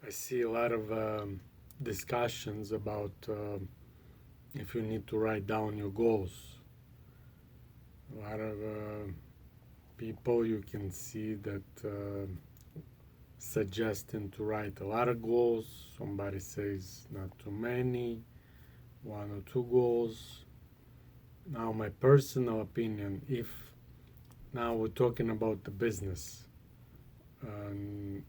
I see a lot of discussions about if you need to write down your goals. A lot of people you can see that suggesting to write a lot of goals. Somebody says not too many, one or two goals. Now, my personal opinion, if now we're talking about the business, and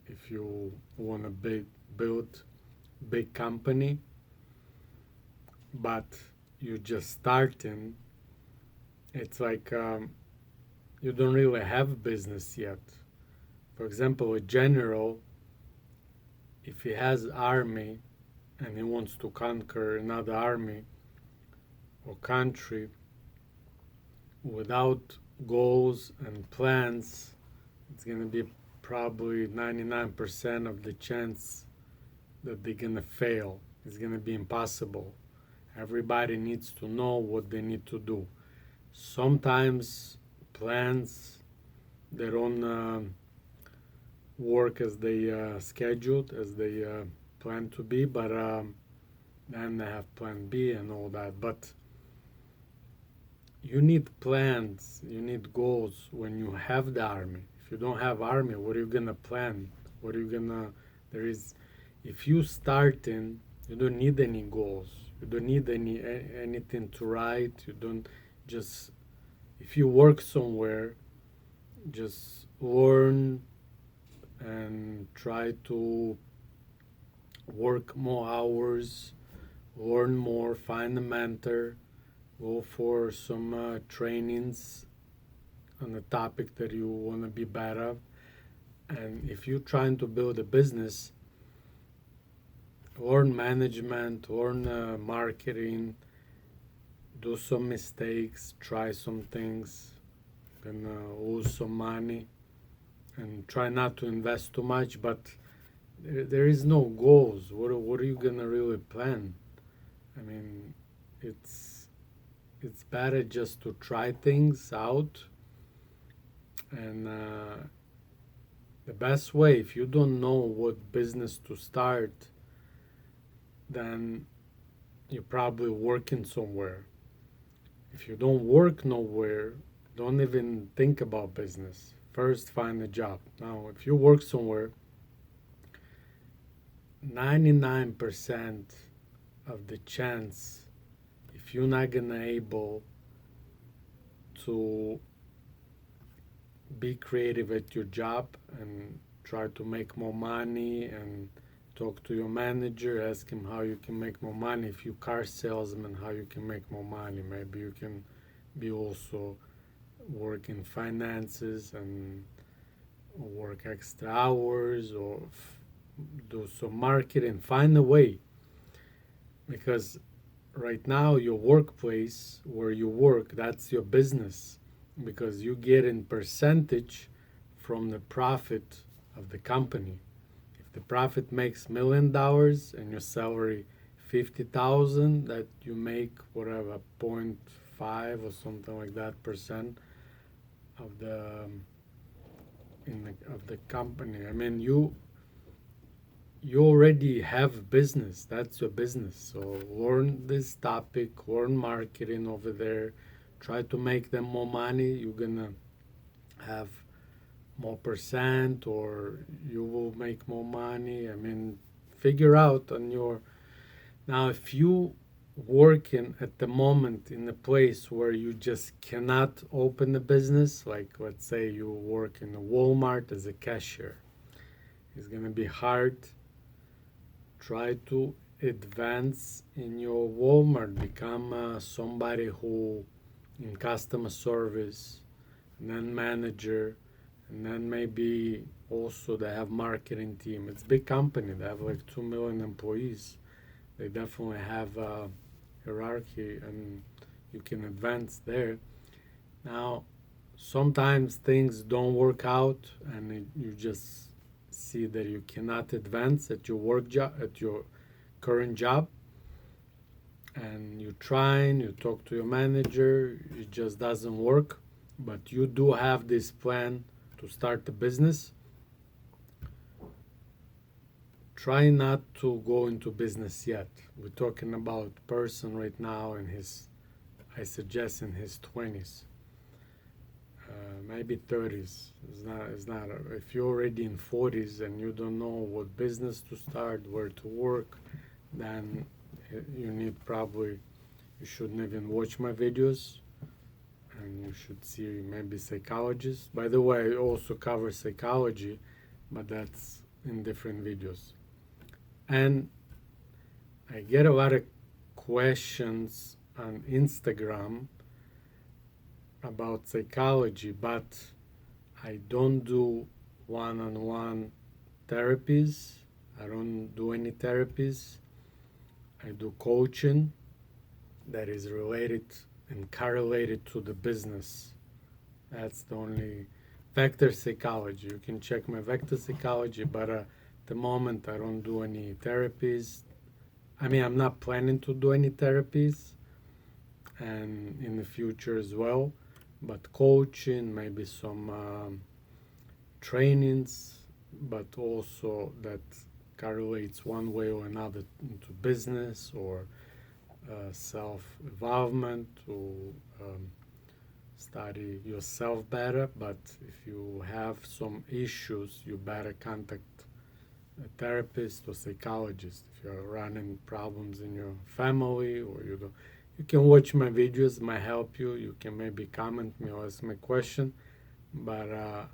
if you want to build big company, but you're just starting, it's like you don't really have business yet. For example, a general, if he has army and he wants to conquer another army or country without goals and plans, it's going to be probably 99% of the chance that they're going to fail. It's going to be impossible. Everybody needs to know what they need to do. Sometimes plans, they don't work as they scheduled, as they plan to be, but then they have plan B and all that. But you need plans, you need goals when you have the army. If you don't have army, what are you gonna plan? What are you gonna? There is, if you starting, you don't need any goals. You don't need anything to write. You don't just. If you work somewhere, just learn and try to work more hours, learn more, find a mentor, go for some trainings on the topic that you want to be better. And if you're trying to build a business, learn management, learn marketing, do some mistakes, try some things, and lose some money, and try not to invest too much. But there is no goals. What are you gonna really plan? I mean, it's better just to try things out. And the best way, if you don't know what business to start, then you're probably working somewhere. If you don't work nowhere, don't even think about business. First, find a job. Now, if you work somewhere, 99% of the chance, if you're not gonna able to be creative at your job and try to make more money and talk to your manager, ask him how you can make more money. If you car salesman, how you can make more money. Maybe you can be also work in finances and work extra hours or do some marketing. Find a way, because right now your workplace where you work, that's your business, because you get in percentage from the profit of the company. If the profit makes $1 million and your salary 50,000, that you make whatever 0.5 or something like that percent of the of the company. I mean, you already have business. That's your business. So learn this topic, learn marketing over there, try to make them more money. You're gonna have more percent, or you will make more money. I mean, figure out on your. Now, if you working at the moment in a place where you just cannot open a business, like let's say you work in a Walmart as a cashier, it's gonna be hard. Try to advance in your Walmart, become somebody who in customer service, and then manager, and then maybe also they have marketing team. It's a big company. They have like 2 million employees. They definitely have a hierarchy, and you can advance there. Now, sometimes things don't work out, and you just see that you cannot advance at your work job, at your current job, and you're trying, you talk to your manager, it just doesn't work, but you do have this plan to start a business. try not to go into business yet. We're talking about person right now in his, I suggest in his 20s, maybe 30s. It's not. If you're already in 40s and you don't know what business to start, where to work, then you need probably, you shouldn't even watch my videos, and you should see maybe psychologists. By the way, I also cover psychology, but that's in different videos. And I get a lot of questions on Instagram about psychology, but I don't do one-on-one therapies. I don't do any therapies. I do coaching that is related and correlated to the business. That's the only vector psychology. You can check my vector psychology, but at the moment I don't do any therapies. I mean, I'm not planning to do any therapies, and in the future as well. But coaching, maybe some trainings, but also that correlates one way or another into business or self-involvement to study yourself better. But if you have some issues, you better contact a therapist or psychologist. If you're running problems in your family or you don't, you can watch my videos, might help you. You can maybe comment me or ask me a question, but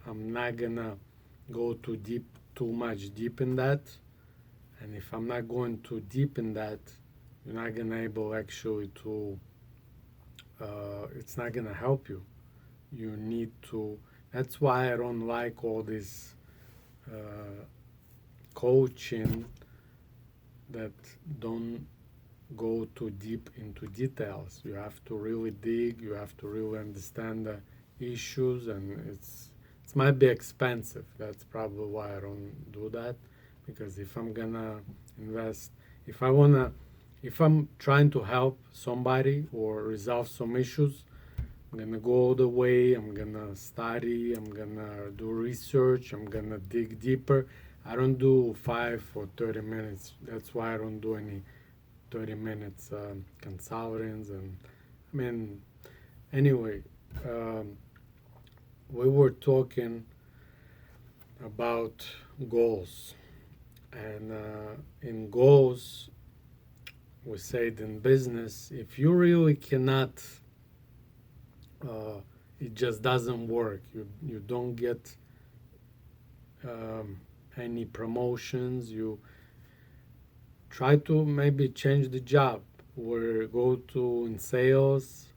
I'm not gonna go too much deep in that. And if I'm not going too deep in that, you're not gonna able actually to. It's not gonna help you. You need to. That's why I don't like all this coaching that don't go too deep into details. You have to really dig. You have to really understand the issues, and it might be expensive. That's probably why I don't do that. Because if I'm gonna invest, if I wanna, if I'm trying to help somebody or resolve some issues, I'm gonna go all the way. I'm gonna study. I'm gonna do research. I'm gonna dig deeper. I don't do 5 or 30 minutes. That's why I don't do any 30 minutes consultants. And I mean, anyway, we were talking about goals. And in goals, we said in business, if you really cannot, it just doesn't work. You don't get any promotions. You try to maybe change the job or go to in sales.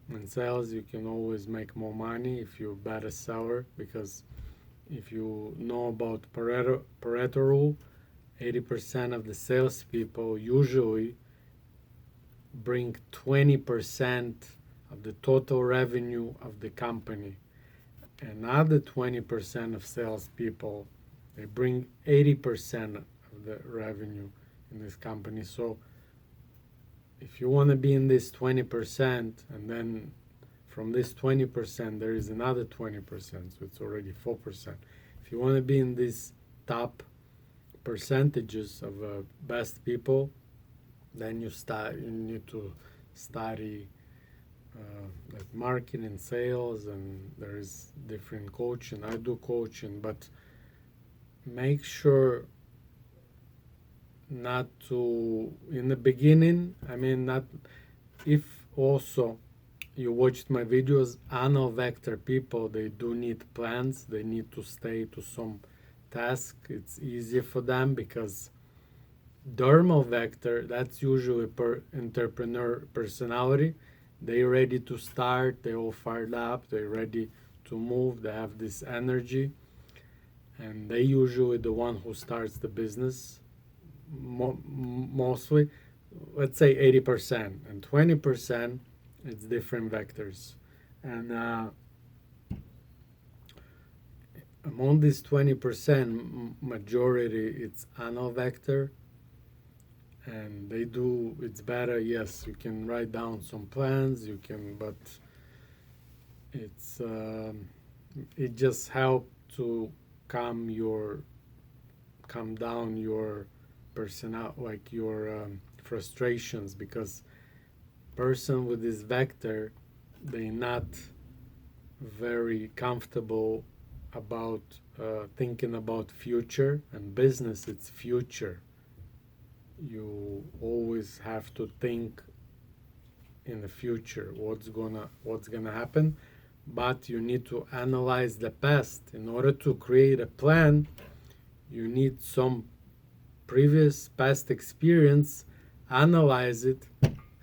In sales, you can always make more money if you're a better seller, because if you know about Pareto rule, 80% of the salespeople usually bring 20% of the total revenue of the company. Another 20% of salespeople, they bring 80% of the revenue in this company. So if you want to be in this 20%, and then from this 20%, there is another 20%, so it's already 4%. If you want to be in these top percentages of best people, then you need to study like marketing, sales, and there is different coaching. I do coaching, but make sure not to in the beginning. I mean, not if also you watched my videos. Anal vector people, they do need plans. They need to stay to some task. It's easier for them because dermal vector, that's usually per entrepreneur personality. They're ready to start. They're all fired up. They're ready to move. They have this energy, and they usually the one who starts the business. Mostly, let's say 80%, and 20% it's different vectors. And among this 20%, majority it's anal vector, and they do it's better. Yes, you can write down some plans. You can, but it's it just help to calm down your like your frustrations, because person with this vector, they not very comfortable about thinking about future, and business it's future. You always have to think in the future what's gonna happen, but you need to analyze the past. In order to create a plan, you need some previous past experience, analyze it,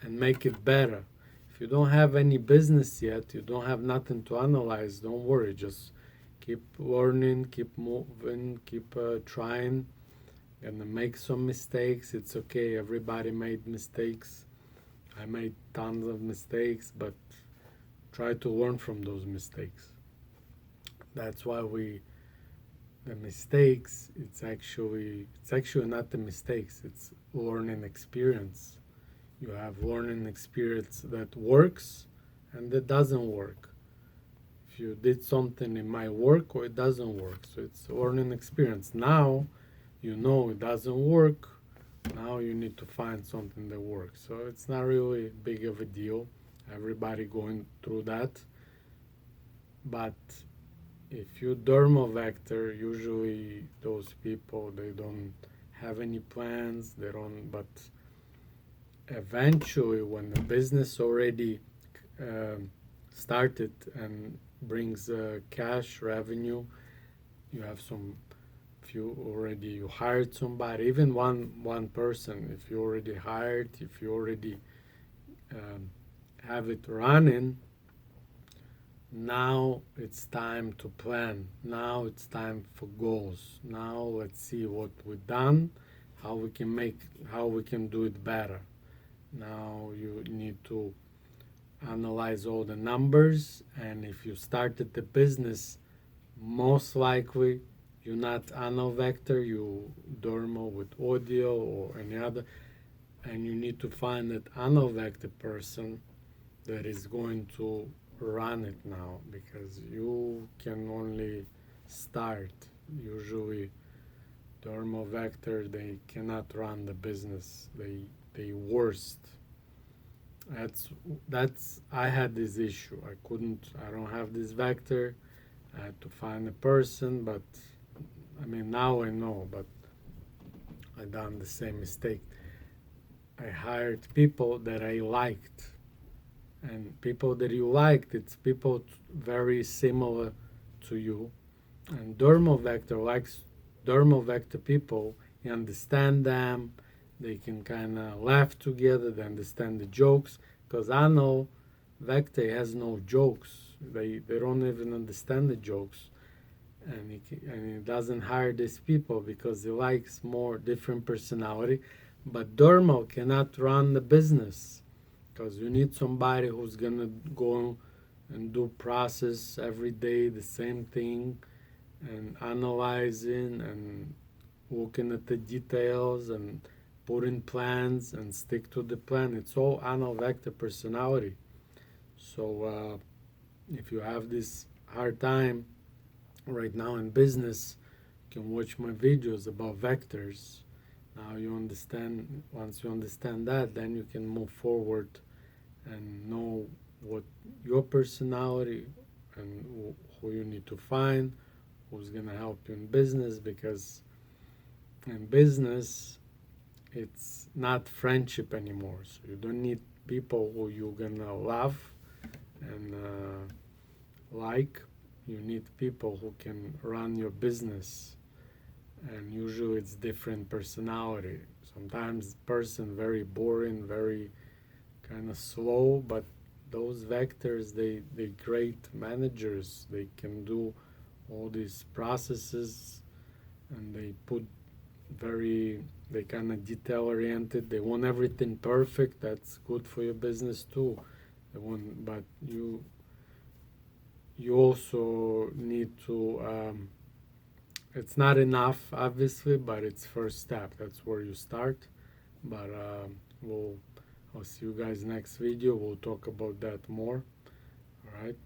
and make it better. If you don't have any business yet, you don't have nothing to analyze, don't worry. Just keep learning, keep moving, keep trying. Gonna make some mistakes. It's okay. Everybody made mistakes. I made tons of mistakes, but try to learn from those mistakes. That's why the mistakes, it's actually not the mistakes, it's learning experience. You have learning experience that works and that doesn't work. If you did something, it might work or it doesn't work. So it's learning experience. Now you know it doesn't work. Now you need to find something that works. So it's not really big of a deal. Everybody going through that. But if you dermal vector, usually those people, they don't have any plans. They don't. But eventually, when the business already started and brings cash revenue, you have some. If you hired somebody, even one person, if you already hired, if you already have it running, now it's time to plan. Now it's time for goals. Now let's see what we've done, how we can do it better. Now you need to analyze all the numbers, and if you started the business, most likely you're not anovector, you dermal with audio or any other, and you need to find that anovector person that is going to run it now, because you can only start. Usually dermal vector, they cannot run the business. They worst. That's I had this issue. I don't have this vector. I had to find a person, but I mean now I know, but I done the same mistake. I hired people that I liked, and people that you liked, it's people very similar to you. And dermal vector likes dermal vector people. You understand them, they can kind of laugh together, they understand the jokes, because I know vector has no jokes. They don't even understand the jokes, and he doesn't hire these people because he likes more different personality. But dermal cannot run the business, because you need somebody who's gonna go and do process every day the same thing, and analyzing and looking at the details and putting plans and stick to the plan. It's all anovector personality. So if you have this hard time right now in business, you can watch my videos about vectors. Now you understand. Once you understand that, then you can move forward and know what your personality and who you need to find, who's gonna help you in business. Because in business, it's not friendship anymore. So you don't need people who you're gonna love and like. You need people who can run your business, and usually it's different personality. Sometimes person very boring, very kind of slow, but those vectors, they great managers. They can do all these processes, and they kind of detail oriented. They want everything perfect. That's good for your business too. But you also need to it's not enough obviously, but it's first step. That's where you start. But I'll see you guys next video. We'll talk about that more. All right.